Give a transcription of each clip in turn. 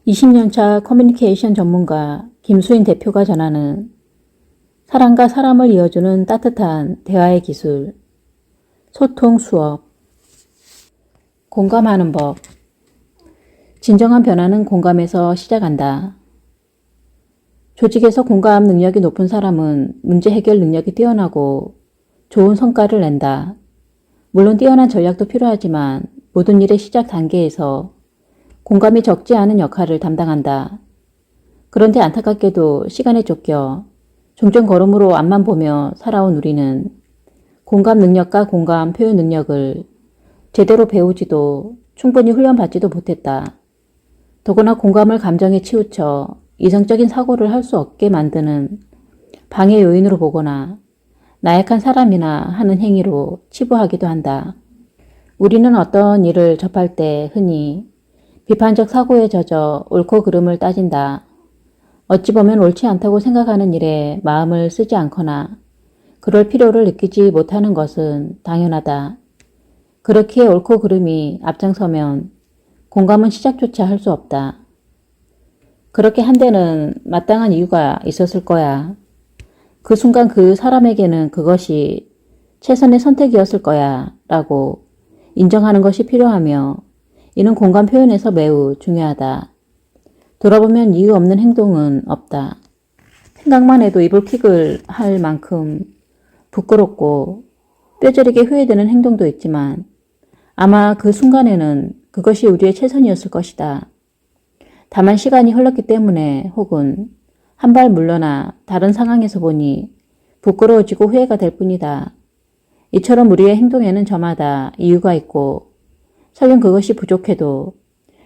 20년차 커뮤니케이션 전문가 김수인 대표가 전하는 사람과 사람을 이어주는 따뜻한 대화의 기술, 소통 수업, 공감하는 법. 진정한 변화는 공감에서 시작한다. 조직에서 공감 능력이 높은 사람은 문제 해결 능력이 뛰어나고 좋은 성과를 낸다. 물론 뛰어난 전략도 필요하지만 모든 일의 시작 단계에서 공감이 적지 않은 역할을 담당한다. 그런데 안타깝게도 시간에 쫓겨 종종 걸음으로 앞만 보며 살아온 우리는 공감 능력과 공감 표현 능력을 제대로 배우지도 충분히 훈련받지도 못했다. 더구나 공감을 감정에 치우쳐 이성적인 사고를 할 수 없게 만드는 방해 요인으로 보거나 나약한 사람이나 하는 행위로 치부하기도 한다. 우리는 어떤 일을 접할 때 흔히 비판적 사고에 젖어 옳고 그름을 따진다. 어찌 보면 옳지 않다고 생각하는 일에 마음을 쓰지 않거나 그럴 필요를 느끼지 못하는 것은 당연하다. 그렇기에 옳고 그름이 앞장서면 공감은 시작조차 할 수 없다. 그렇게 한 데는 마땅한 이유가 있었을 거야. 그 순간 그 사람에게는 그것이 최선의 선택이었을 거야 라고 인정하는 것이 필요하며 이는 공감 표현에서 매우 중요하다. 돌아보면 이유 없는 행동은 없다. 생각만 해도 이불킥을 할 만큼 부끄럽고 뼈저리게 후회되는 행동도 있지만 아마 그 순간에는 그것이 우리의 최선이었을 것이다. 다만 시간이 흘렀기 때문에 혹은 한 발 물러나 다른 상황에서 보니 부끄러워지고 후회가 될 뿐이다. 이처럼 우리의 행동에는 저마다 이유가 있고 설령 그것이 부족해도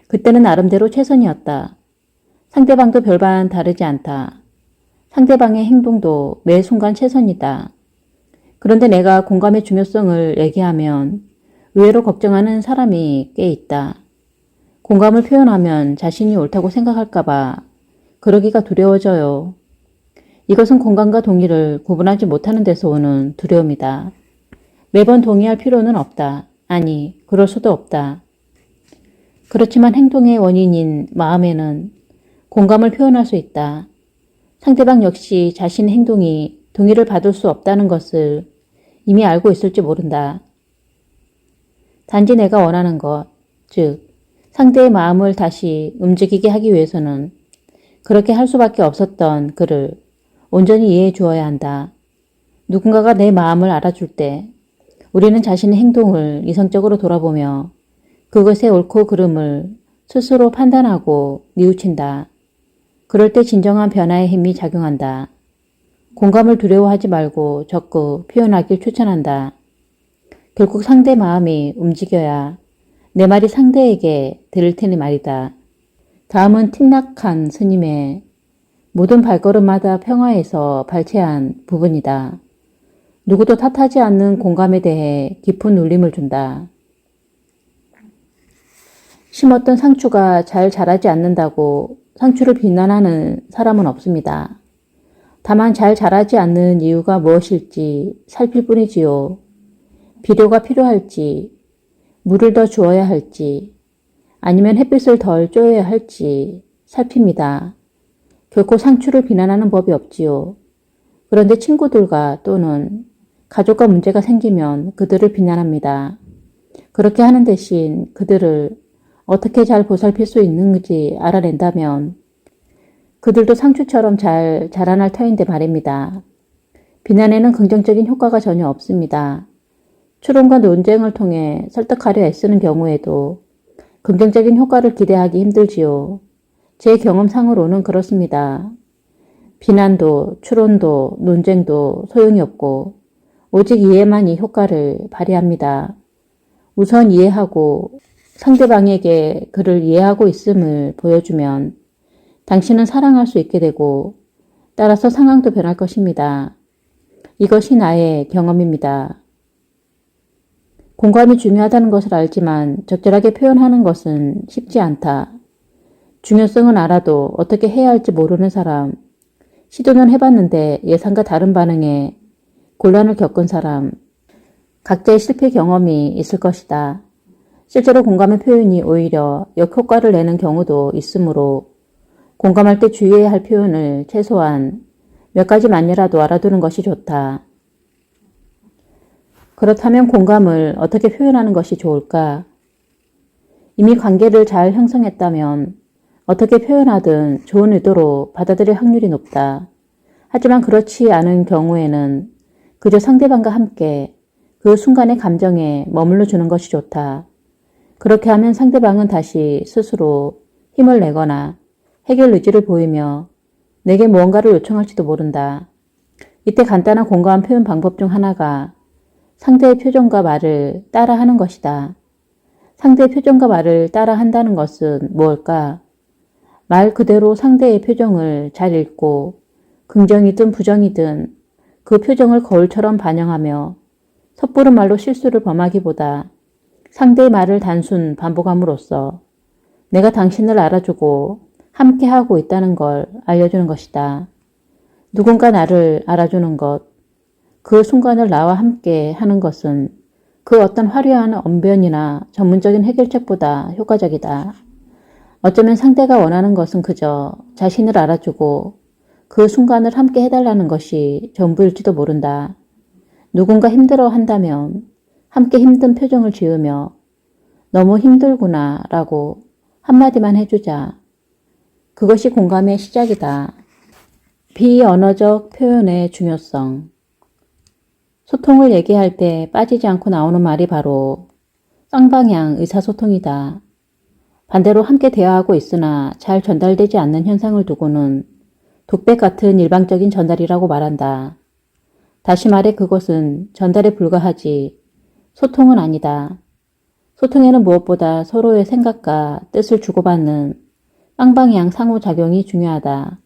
그때는 나름대로 최선이었다. 상대방도 별반 다르지 않다. 상대방의 행동도 매 순간 최선이다. 그런데 내가 공감의 중요성을 얘기하면 의외로 걱정하는 사람이 꽤 있다. 공감을 표현하면 자신이 옳다고 생각할까봐 그러기가 두려워져요. 이것은 공감과 동의를 구분하지 못하는 데서 오는 두려움이다. 매번 동의할 필요는 없다. 아니, 그럴 수도 없다. 그렇지만 행동의 원인인 마음에는 공감을 표현할 수 있다. 상대방 역시 자신의 행동이 동의를 받을 수 없다는 것을 이미 알고 있을지 모른다. 단지 내가 원하는 것, 즉 상대의 마음을 다시 움직이게 하기 위해서는 그렇게 할 수밖에 없었던 그를 온전히 이해해 주어야 한다. 누군가가 내 마음을 알아줄 때 우리는 자신의 행동을 이성적으로 돌아보며 그것의 옳고 그름을 스스로 판단하고 뉘우친다. 그럴 때 진정한 변화의 힘이 작용한다. 공감을 두려워하지 말고 적극 표현하길 추천한다. 결국 상대 마음이 움직여야 내 말이 상대에게 들릴 테니 말이다. 다음은 틱낙한 스님의 모든 발걸음마다 평화에서 발췌한 부분이다. 누구도 탓하지 않는 공감에 대해 깊은 울림을 준다. 심었던 상추가 잘 자라지 않는다고 상추를 비난하는 사람은 없습니다. 다만 잘 자라지 않는 이유가 무엇일지 살필 뿐이지요. 비료가 필요할지, 물을 더 주어야 할지, 아니면 햇빛을 덜 쬐어야 할지 살핍니다. 결코 상추를 비난하는 법이 없지요. 그런데 친구들과 또는 가족과 문제가 생기면 그들을 비난합니다. 그렇게 하는 대신 그들을 어떻게 잘 보살필 수 있는지 알아낸다면 그들도 상추처럼 잘 자라날 터인데 말입니다. 비난에는 긍정적인 효과가 전혀 없습니다. 추론과 논쟁을 통해 설득하려 애쓰는 경우에도 긍정적인 효과를 기대하기 힘들지요. 제 경험상으로는 그렇습니다. 비난도 추론도 논쟁도 소용이 없고 오직 이해만 이 효과를 발휘합니다. 우선 이해하고 상대방에게 그를 이해하고 있음을 보여주면 당신은 사랑할 수 있게 되고 따라서 상황도 변할 것입니다. 이것이 나의 경험입니다. 공감이 중요하다는 것을 알지만 적절하게 표현하는 것은 쉽지 않다. 중요성은 알아도 어떻게 해야 할지 모르는 사람, 시도는 해봤는데 예상과 다른 반응에 곤란을 겪은 사람, 각자의 실패 경험이 있을 것이다. 실제로 공감의 표현이 오히려 역효과를 내는 경우도 있으므로 공감할 때 주의해야 할 표현을 최소한 몇 가지만이라도 알아두는 것이 좋다. 그렇다면 공감을 어떻게 표현하는 것이 좋을까? 이미 관계를 잘 형성했다면 어떻게 표현하든 좋은 의도로 받아들일 확률이 높다. 하지만 그렇지 않은 경우에는 그저 상대방과 함께 그 순간의 감정에 머물러 주는 것이 좋다. 그렇게 하면 상대방은 다시 스스로 힘을 내거나 해결 의지를 보이며 내게 무언가를 요청할지도 모른다. 이때 간단한 공감 표현 방법 중 하나가 상대의 표정과 말을 따라하는 것이다. 상대의 표정과 말을 따라한다는 것은 무엇일까? 말 그대로 상대의 표정을 잘 읽고 긍정이든 부정이든 그 표정을 거울처럼 반영하며 섣부른 말로 실수를 범하기보다 상대의 말을 단순 반복함으로써 내가 당신을 알아주고 함께하고 있다는 걸 알려주는 것이다. 누군가 나를 알아주는 것, 그 순간을 나와 함께 하는 것은 그 어떤 화려한 언변이나 전문적인 해결책보다 효과적이다. 어쩌면 상대가 원하는 것은 그저 자신을 알아주고 그 순간을 함께 해달라는 것이 전부일지도 모른다. 누군가 힘들어 한다면 함께 힘든 표정을 지으며 너무 힘들구나 라고 한마디만 해주자. 그것이 공감의 시작이다. 비언어적 표현의 중요성. 소통을 얘기할 때 빠지지 않고 나오는 말이 바로 쌍방향 의사소통이다. 반대로 함께 대화하고 있으나 잘 전달되지 않는 현상을 두고는 독백 같은 일방적인 전달이라고 말한다. 다시 말해 그것은 전달에 불과하지 소통은 아니다. 소통에는 무엇보다 서로의 생각과 뜻을 주고받는 쌍방향 상호작용이 중요하다.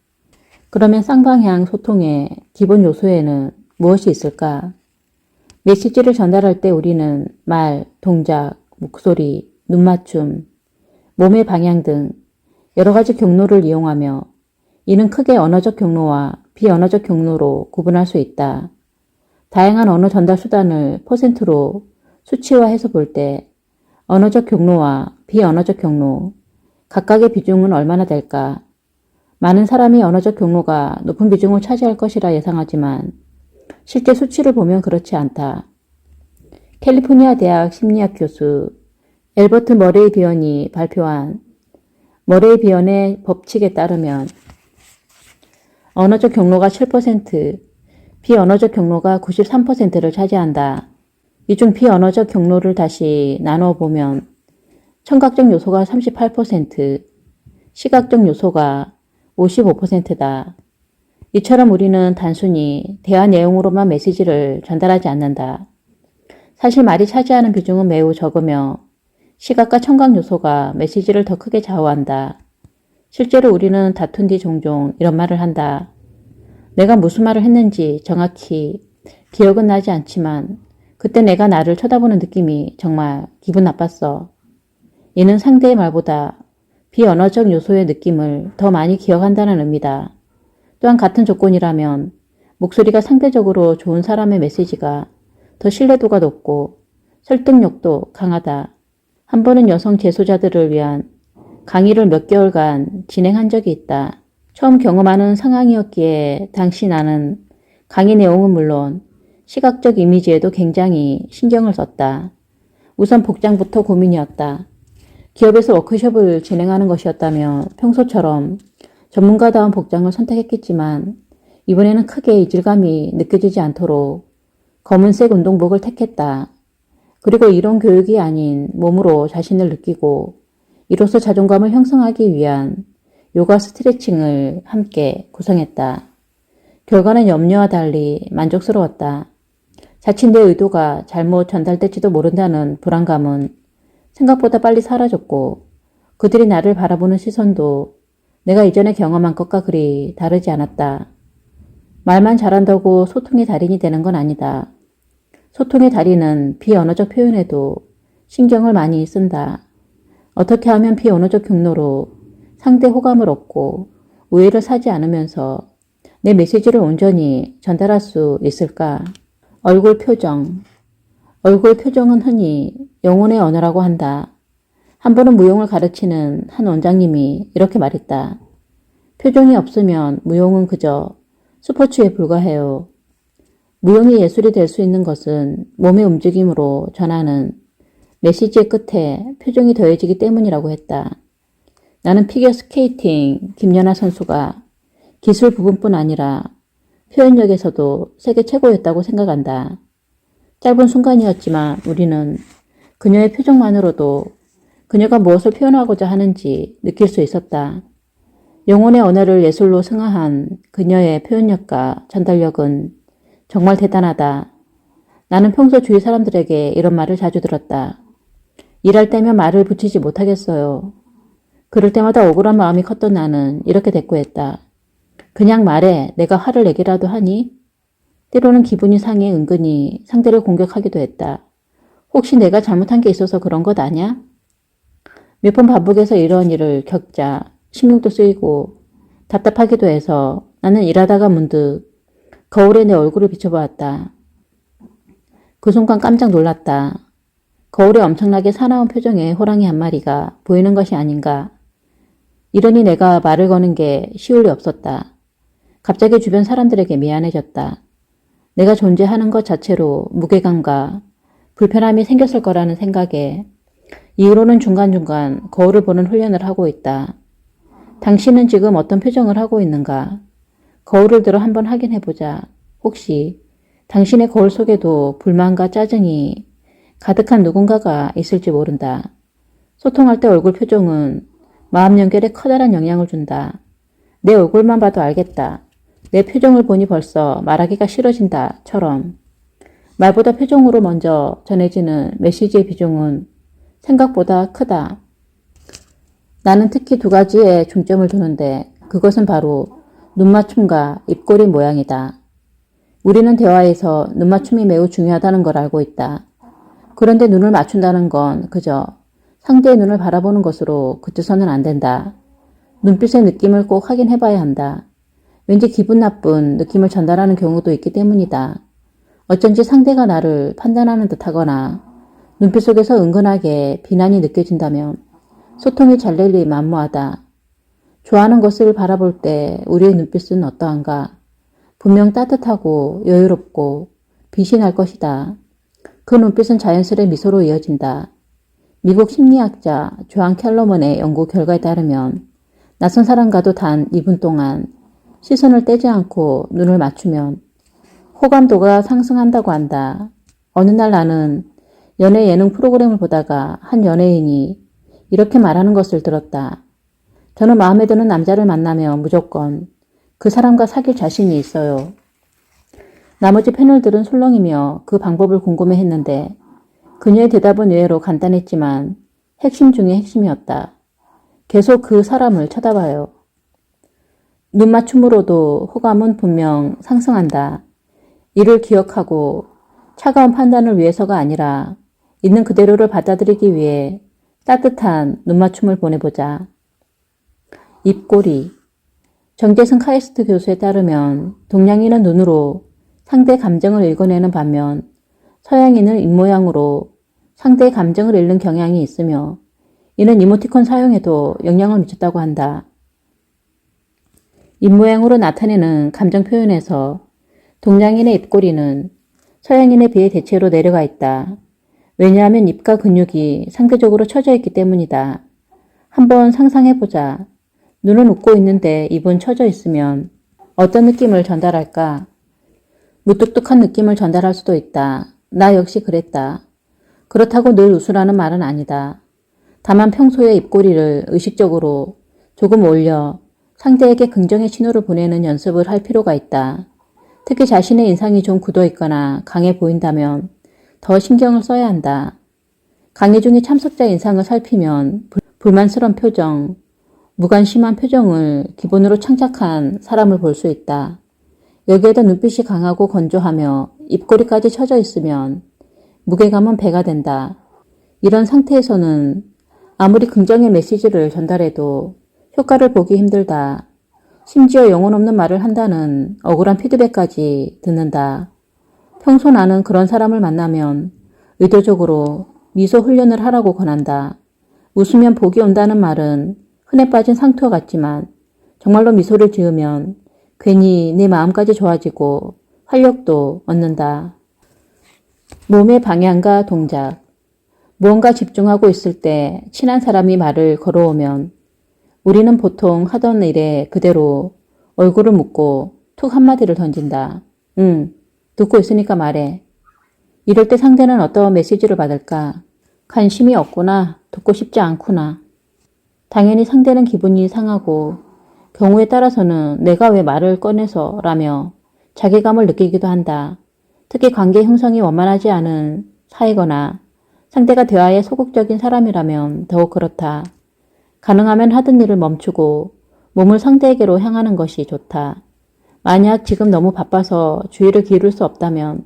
그러면 쌍방향 소통의 기본 요소에는 무엇이 있을까? 메시지를 전달할 때 우리는 말, 동작, 목소리, 눈맞춤, 몸의 방향 등 여러 가지 경로를 이용하며 이는 크게 언어적 경로와 비언어적 경로로 구분할 수 있다. 다양한 언어 전달 수단을 퍼센트로 수치화해서 볼 때 언어적 경로와 비언어적 경로, 각각의 비중은 얼마나 될까? 많은 사람이 언어적 경로가 높은 비중을 차지할 것이라 예상하지만 실제 수치를 보면 그렇지 않다. 캘리포니아 대학 심리학 교수 엘버트 머레이 비언이 발표한 머레이 비언의 법칙에 따르면 언어적 경로가 7%, 비언어적 경로가 93%를 차지한다. 이 중 비언어적 경로를 다시 나누어 보면 청각적 요소가 38%, 시각적 요소가 55%다. 이처럼 우리는 단순히 대화 내용으로만 메시지를 전달하지 않는다. 사실 말이 차지하는 비중은 매우 적으며 시각과 청각 요소가 메시지를 더 크게 좌우한다. 실제로 우리는 다툰 뒤 종종 이런 말을 한다. 내가 무슨 말을 했는지 정확히 기억은 나지 않지만 그때 내가 나를 쳐다보는 느낌이 정말 기분 나빴어. 이는 상대의 말보다 비언어적 요소의 느낌을 더 많이 기억한다는 의미다. 또한 같은 조건이라면 목소리가 상대적으로 좋은 사람의 메시지가 더 신뢰도가 높고 설득력도 강하다. 한 번은 여성 재소자들을 위한 강의를 몇 개월간 진행한 적이 있다. 처음 경험하는 상황이었기에 당시 나는 강의 내용은 물론 시각적 이미지에도 굉장히 신경을 썼다. 우선 복장부터 고민이었다. 기업에서 워크숍을 진행하는 것이었다며 평소처럼 전문가다운 복장을 선택했겠지만 이번에는 크게 이질감이 느껴지지 않도록 검은색 운동복을 택했다. 그리고 이론 교육이 아닌 몸으로 자신을 느끼고 이로써 자존감을 형성하기 위한 요가 스트레칭을 함께 구성했다. 결과는 염려와 달리 만족스러웠다. 자칫 내 의도가 잘못 전달될지도 모른다는 불안감은 생각보다 빨리 사라졌고 그들이 나를 바라보는 시선도 내가 이전에 경험한 것과 그리 다르지 않았다. 말만 잘한다고 소통의 달인이 되는 건 아니다. 소통의 달인은 비언어적 표현에도 신경을 많이 쓴다. 어떻게 하면 비언어적 경로로 상대 호감을 얻고 오해를 사지 않으면서 내 메시지를 온전히 전달할 수 있을까? 얼굴 표정. 얼굴 표정은 흔히 영혼의 언어라고 한다. 한 번은 무용을 가르치는 한 원장님이 이렇게 말했다. 표정이 없으면 무용은 그저 스포츠에 불과해요. 무용이 예술이 될 수 있는 것은 몸의 움직임으로 전하는 메시지의 끝에 표정이 더해지기 때문이라고 했다. 나는 피겨스케이팅 김연아 선수가 기술 부분뿐 아니라 표현력에서도 세계 최고였다고 생각한다. 짧은 순간이었지만 우리는 그녀의 표정만으로도 그녀가 무엇을 표현하고자 하는지 느낄 수 있었다. 영혼의 언어를 예술로 승화한 그녀의 표현력과 전달력은 정말 대단하다. 나는 평소 주위 사람들에게 이런 말을 자주 들었다. 일할 때면 말을 붙이지 못하겠어요. 그럴 때마다 억울한 마음이 컸던 나는 이렇게 대꾸했다. 그냥 말해. 내가 화를 내기라도 하니? 때로는 기분이 상해 은근히 상대를 공격하기도 했다. 혹시 내가 잘못한 게 있어서 그런 것 아냐? 몇 번 반복해서 이런 일을 겪자 신경도 쓰이고 답답하기도 해서 나는 일하다가 문득 거울에 내 얼굴을 비춰보았다. 그 순간 깜짝 놀랐다. 거울에 엄청나게 사나운 표정의 호랑이 한 마리가 보이는 것이 아닌가. 이러니 내가 말을 거는 게 쉬울 리 없었다. 갑자기 주변 사람들에게 미안해졌다. 내가 존재하는 것 자체로 무게감과 불편함이 생겼을 거라는 생각에 이후로는 중간중간 거울을 보는 훈련을 하고 있다. 당신은 지금 어떤 표정을 하고 있는가? 거울을 들어 한번 확인해보자. 혹시 당신의 거울 속에도 불만과 짜증이 가득한 누군가가 있을지 모른다. 소통할 때 얼굴 표정은 마음 연결에 커다란 영향을 준다. 내 얼굴만 봐도 알겠다. 내 표정을 보니 벌써 말하기가 싫어진다.처럼 말보다 표정으로 먼저 전해지는 메시지의 비중은 생각보다 크다. 나는 특히 두 가지에 중점을 두는데 그것은 바로 눈맞춤과 입꼬리 모양이다. 우리는 대화에서 눈맞춤이 매우 중요하다는 걸 알고 있다. 그런데 눈을 맞춘다는 건 그저 상대의 눈을 바라보는 것으로 그쳐서는 안 된다. 눈빛의 느낌을 꼭 확인해봐야 한다. 왠지 기분 나쁜 느낌을 전달하는 경우도 있기 때문이다. 어쩐지 상대가 나를 판단하는 듯하거나 눈빛 속에서 은근하게 비난이 느껴진다면 소통이 잘 될 리 만무하다. 좋아하는 것을 바라볼 때 우리의 눈빛은 어떠한가? 분명 따뜻하고 여유롭고 빛이 날 것이다. 그 눈빛은 자연스레 미소로 이어진다. 미국 심리학자 조안 켈러먼의 연구 결과에 따르면 낯선 사람과도 단 2분 동안 시선을 떼지 않고 눈을 맞추면 호감도가 상승한다고 한다. 어느 날 나는 연애 예능 프로그램을 보다가 한 연예인이 이렇게 말하는 것을 들었다. 저는 마음에 드는 남자를 만나면 무조건 그 사람과 사귈 자신이 있어요. 나머지 패널들은 술렁이며 그 방법을 궁금해했는데 그녀의 대답은 의외로 간단했지만 핵심 중의 핵심이었다. 계속 그 사람을 쳐다봐요. 눈 맞춤으로도 호감은 분명 상승한다. 이를 기억하고 차가운 판단을 위해서가 아니라 있는 그대로를 받아들이기 위해 따뜻한 눈맞춤을 보내보자. 입꼬리. 정재승 카이스트 교수에 따르면 동양인은 눈으로 상대의 감정을 읽어내는 반면 서양인은 입모양으로 상대의 감정을 읽는 경향이 있으며 이는 이모티콘 사용에도 영향을 미쳤다고 한다. 입모양으로 나타내는 감정 표현에서 동양인의 입꼬리는 서양인에 비해 대체로 내려가 있다. 왜냐하면 입과 근육이 상대적으로 처져 있기 때문이다. 한번 상상해보자. 눈은 웃고 있는데 입은 처져 있으면 어떤 느낌을 전달할까? 무뚝뚝한 느낌을 전달할 수도 있다. 나 역시 그랬다. 그렇다고 늘 웃으라는 말은 아니다. 다만 평소에 입꼬리를 의식적으로 조금 올려 상대에게 긍정의 신호를 보내는 연습을 할 필요가 있다. 특히 자신의 인상이 좀 굳어 있거나 강해 보인다면 더 신경을 써야 한다. 강의 중에 참석자 인상을 살피면 불만스러운 표정, 무관심한 표정을 기본으로 창작한 사람을 볼 수 있다. 여기에다 눈빛이 강하고 건조하며 입꼬리까지 처져 있으면 무게감은 배가 된다. 이런 상태에서는 아무리 긍정의 메시지를 전달해도 효과를 보기 힘들다. 심지어 영혼 없는 말을 한다는 억울한 피드백까지 듣는다. 평소 나는 그런 사람을 만나면 의도적으로 미소 훈련을 하라고 권한다. 웃으면 복이 온다는 말은 흔해 빠진 상투와 같지만 정말로 미소를 지으면 괜히 내 마음까지 좋아지고 활력도 얻는다. 몸의 방향과 동작. 무언가 집중하고 있을 때 친한 사람이 말을 걸어오면 우리는 보통 하던 일에 그대로 얼굴을 묻고 툭 한마디를 던진다. 응, 듣고 있으니까 말해. 이럴 때 상대는 어떤 메시지를 받을까? 관심이 없구나, 듣고 싶지 않구나. 당연히 상대는 기분이 상하고 경우에 따라서는 내가 왜 말을 꺼내서 라며 자괴감을 느끼기도 한다. 특히 관계 형성이 원만하지 않은 사이거나 상대가 대화에 소극적인 사람이라면 더욱 그렇다. 가능하면 하던 일을 멈추고 몸을 상대에게로 향하는 것이 좋다. 만약 지금 너무 바빠서 주의를 기울일 수 없다면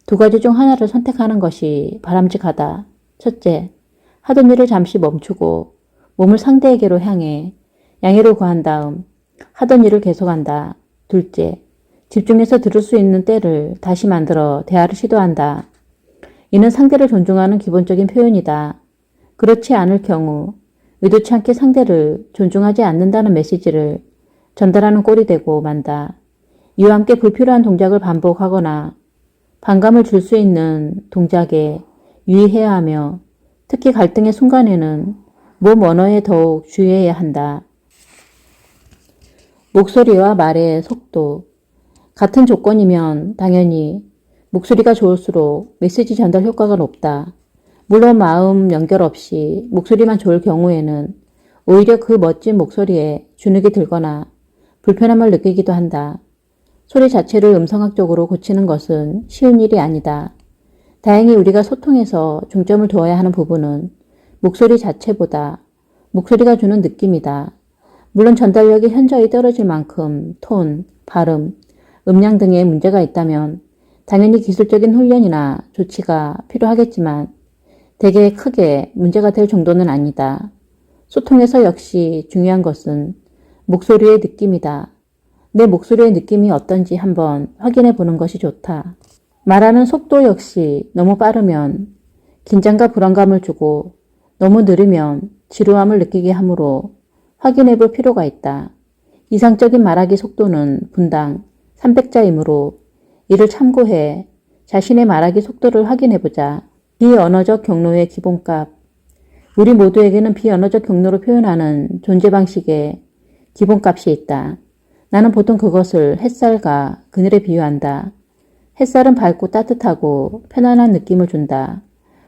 두 가지 중 하나를 선택하는 것이 바람직하다. 첫째, 하던 일을 잠시 멈추고 몸을 상대에게로 향해 양해를 구한 다음 하던 일을 계속한다. 둘째, 집중해서 들을 수 있는 때를 다시 만들어 대화를 시도한다. 이는 상대를 존중하는 기본적인 표현이다. 그렇지 않을 경우 의도치 않게 상대를 존중하지 않는다는 메시지를 전달하는 꼴이 되고 만다. 이와 함께 불필요한 동작을 반복하거나 반감을 줄 수 있는 동작에 유의해야 하며 특히 갈등의 순간에는 몸 언어에 더욱 주의해야 한다. 목소리와 말의 속도. 같은 조건이면 당연히 목소리가 좋을수록 메시지 전달 효과가 높다. 물론 마음 연결 없이 목소리만 좋을 경우에는 오히려 그 멋진 목소리에 주눅이 들거나 불편함을 느끼기도 한다. 소리 자체를 음성학적으로 고치는 것은 쉬운 일이 아니다. 다행히 우리가 소통에서 중점을 두어야 하는 부분은 목소리 자체보다 목소리가 주는 느낌이다. 물론 전달력이 현저히 떨어질 만큼 톤, 발음, 음량 등의 문제가 있다면 당연히 기술적인 훈련이나 조치가 필요하겠지만 대개 크게 문제가 될 정도는 아니다. 소통에서 역시 중요한 것은 목소리의 느낌이다. 내 목소리의 느낌이 어떤지 한번 확인해 보는 것이 좋다. 말하는 속도 역시 너무 빠르면 긴장과 불안감을 주고 너무 느리면 지루함을 느끼게 하므로 확인해 볼 필요가 있다. 이상적인 말하기 속도는 분당 300자이므로 이를 참고해 자신의 말하기 속도를 확인해 보자. 비언어적 경로의 기본값. 우리 모두에게는 비언어적 경로로 표현하는 존재 방식의 기본값이 있다. 나는 보통 그것을 햇살과 그늘에 비유한다. 햇살은 밝고 따뜻하고 편안한 느낌을 준다.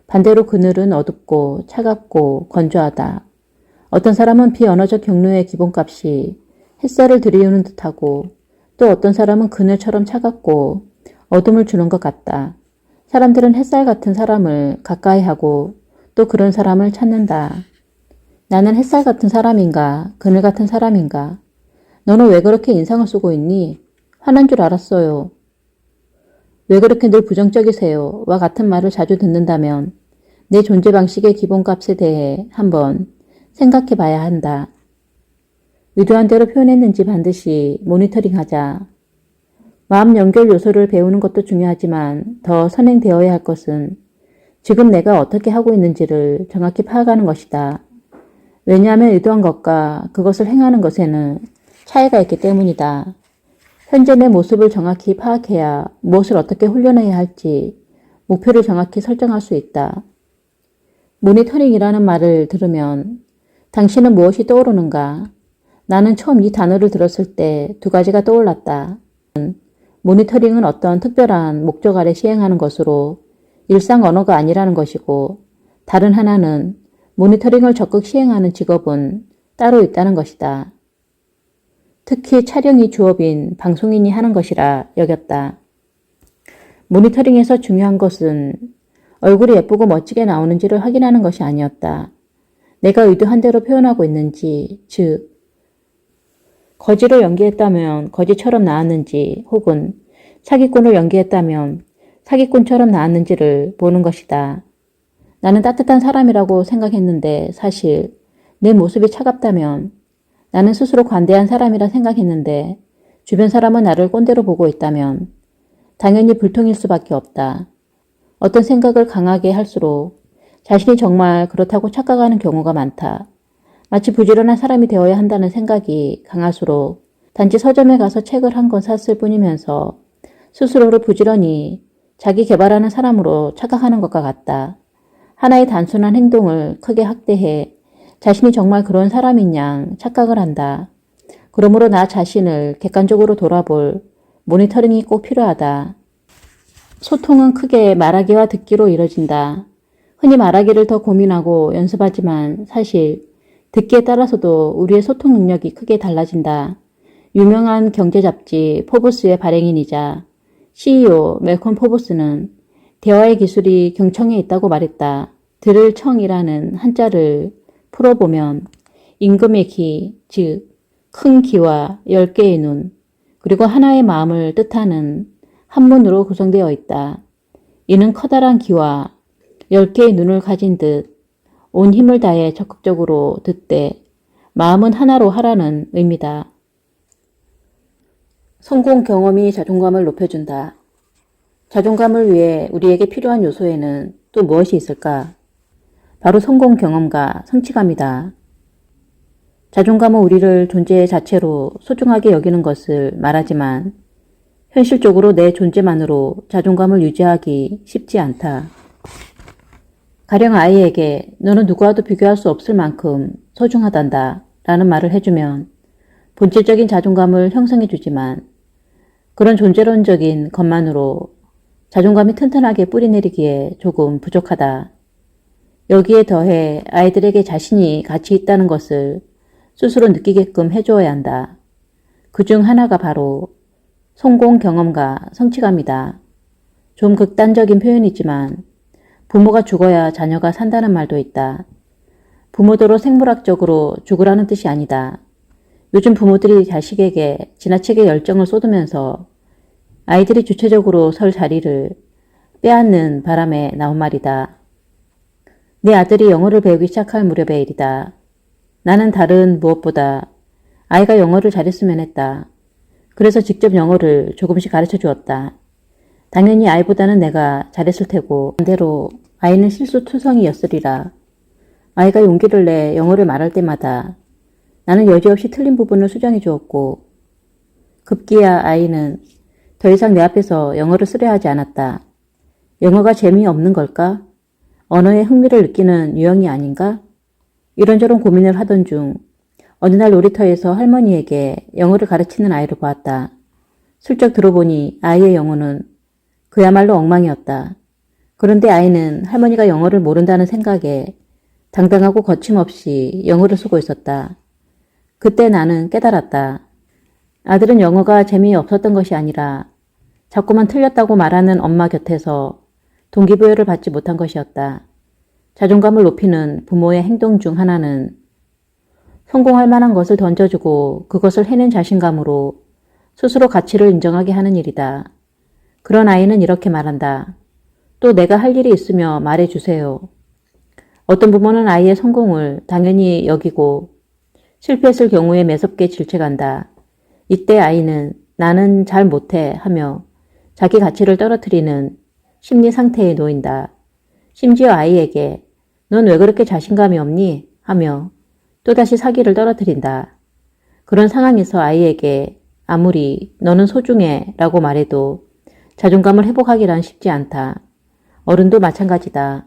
반대로 그늘은 어둡고 차갑고 건조하다. 어떤 사람은 비언어적 경로의 기본값이 햇살을 들이우는 듯하고 또 어떤 사람은 그늘처럼 차갑고 어둠을 주는 것 같다. 사람들은 햇살 같은 사람을 가까이하고 또 그런 사람을 찾는다. 나는 햇살 같은 사람인가 그늘 같은 사람인가? 너는 왜 그렇게 인상을 쓰고 있니? 화난 줄 알았어요. 왜 그렇게 늘 부정적이세요? 와 같은 말을 자주 듣는다면 내 존재 방식의 기본값에 대해 한번 생각해 봐야 한다. 의도한 대로 표현했는지 반드시 모니터링하자. 마음 연결 요소를 배우는 것도 중요하지만 더 선행되어야 할 것은 지금 내가 어떻게 하고 있는지를 정확히 파악하는 것이다. 왜냐하면 의도한 것과 그것을 행하는 것에는 차이가 있기 때문이다. 현재 내 모습을 정확히 파악해야 무엇을 어떻게 훈련해야 할지 목표를 정확히 설정할 수 있다. 모니터링이라는 말을 들으면 당신은 무엇이 떠오르는가? 나는 처음 이 단어를 들었을 때 두 가지가 떠올랐다. 모니터링은 어떤 특별한 목적 아래 시행하는 것으로 일상 언어가 아니라는 것이고 다른 하나는 모니터링을 적극 시행하는 직업은 따로 있다는 것이다. 특히 촬영이 주업인 방송인이 하는 것이라 여겼다. 모니터링에서 중요한 것은 얼굴이 예쁘고 멋지게 나오는지를 확인하는 것이 아니었다. 내가 의도한 대로 표현하고 있는지, 즉 거지를 연기했다면 거지처럼 나왔는지 혹은 사기꾼을 연기했다면 사기꾼처럼 나왔는지를 보는 것이다. 나는 따뜻한 사람이라고 생각했는데 사실 내 모습이 차갑다면 나는 스스로 관대한 사람이라 생각했는데 주변 사람은 나를 꼰대로 보고 있다면 당연히 불통일 수밖에 없다. 어떤 생각을 강하게 할수록 자신이 정말 그렇다고 착각하는 경우가 많다. 마치 부지런한 사람이 되어야 한다는 생각이 강할수록 단지 서점에 가서 책을 한 권 샀을 뿐이면서 스스로를 부지런히 자기 개발하는 사람으로 착각하는 것과 같다. 하나의 단순한 행동을 크게 학대해 자신이 정말 그런 사람인 양 착각을 한다. 그러므로 나 자신을 객관적으로 돌아볼 모니터링이 꼭 필요하다. 소통은 크게 말하기와 듣기로 이뤄진다. 흔히 말하기를 더 고민하고 연습하지만 사실 듣기에 따라서도 우리의 소통 능력이 크게 달라진다. 유명한 경제 잡지 포브스의 발행인이자 CEO 멜콤 포브스는 대화의 기술이 경청에 있다고 말했다. 들을 청이라는 한자를 풀어보면 임금의 기, 즉 큰 귀와 10개의 눈, 그리고 하나의 마음을 뜻하는 한문으로 구성되어 있다. 이는 커다란 귀와 10개의 눈을 가진 듯 온 힘을 다해 적극적으로 듣되 마음은 하나로 하라는 의미다. 성공 경험이 자존감을 높여준다. 자존감을 위해 우리에게 필요한 요소에는 또 무엇이 있을까? 바로 성공 경험과 성취감이다. 자존감은 우리를 존재 자체로 소중하게 여기는 것을 말하지만 현실적으로 내 존재만으로 자존감을 유지하기 쉽지 않다. 가령 아이에게 너는 누구와도 비교할 수 없을 만큼 소중하단다 라는 말을 해주면 본질적인 자존감을 형성해주지만 그런 존재론적인 것만으로 자존감이 튼튼하게 뿌리내리기에 조금 부족하다. 여기에 더해 아이들에게 자신이 가치 있다는 것을 스스로 느끼게끔 해주어야 한다. 그중 하나가 바로 성공 경험과 성취감이다. 좀 극단적인 표현이지만 부모가 죽어야 자녀가 산다는 말도 있다. 부모도로 생물학적으로 죽으라는 뜻이 아니다. 요즘 부모들이 자식에게 지나치게 열정을 쏟으면서 아이들이 주체적으로 설 자리를 빼앗는 바람에 나온 말이다. 내 아들이 영어를 배우기 시작할 무렵의 일이다. 나는 다른 무엇보다 아이가 영어를 잘했으면 했다. 그래서 직접 영어를 조금씩 가르쳐 주었다. 당연히 아이보다는 내가 잘했을 테고 반대로 아이는 실수투성이였으리라. 아이가 용기를 내 영어를 말할 때마다 나는 여지없이 틀린 부분을 수정해 주었고 급기야 아이는 더 이상 내 앞에서 영어를 쓰려 하지 않았다. 영어가 재미없는 걸까? 언어에 흥미를 느끼는 유형이 아닌가? 이런저런 고민을 하던 중 어느 날 놀이터에서 할머니에게 영어를 가르치는 아이를 보았다. 슬쩍 들어보니 아이의 영어는 그야말로 엉망이었다. 그런데 아이는 할머니가 영어를 모른다는 생각에 당당하고 거침없이 영어를 쓰고 있었다. 그때 나는 깨달았다. 아들은 영어가 재미없었던 것이 아니라 자꾸만 틀렸다고 말하는 엄마 곁에서 동기부여를 받지 못한 것이었다. 자존감을 높이는 부모의 행동 중 하나는 성공할 만한 것을 던져주고 그것을 해낸 자신감으로 스스로 가치를 인정하게 하는 일이다. 그런 아이는 이렇게 말한다. 또 내가 할 일이 있으며 말해주세요. 어떤 부모는 아이의 성공을 당연히 여기고 실패했을 경우에 매섭게 질책한다. 이때 아이는 나는 잘 못해 하며 자기 가치를 떨어뜨리는 심리 상태에 놓인다. 심지어 아이에게 넌 왜 그렇게 자신감이 없니? 하며 또다시 사기를 떨어뜨린다. 그런 상황에서 아이에게 아무리 너는 소중해 라고 말해도 자존감을 회복하기란 쉽지 않다. 어른도 마찬가지다.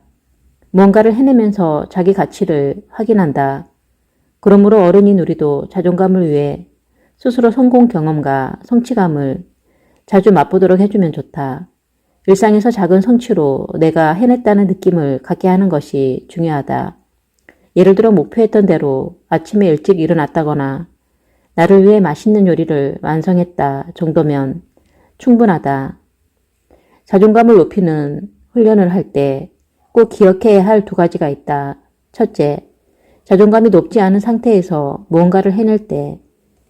뭔가를 해내면서 자기 가치를 확인한다. 그러므로 어른인 우리도 자존감을 위해 스스로 성공 경험과 성취감을 자주 맛보도록 해주면 좋다. 일상에서 작은 성취로 내가 해냈다는 느낌을 갖게 하는 것이 중요하다. 예를 들어 목표했던 대로 아침에 일찍 일어났다거나 나를 위해 맛있는 요리를 완성했다 정도면 충분하다. 자존감을 높이는 훈련을 할 때 꼭 기억해야 할 2가지가 있다. 첫째, 자존감이 높지 않은 상태에서 무언가를 해낼 때,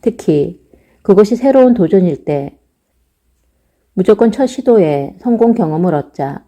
특히 그것이 새로운 도전일 때 무조건 첫 시도에 성공 경험을 얻자.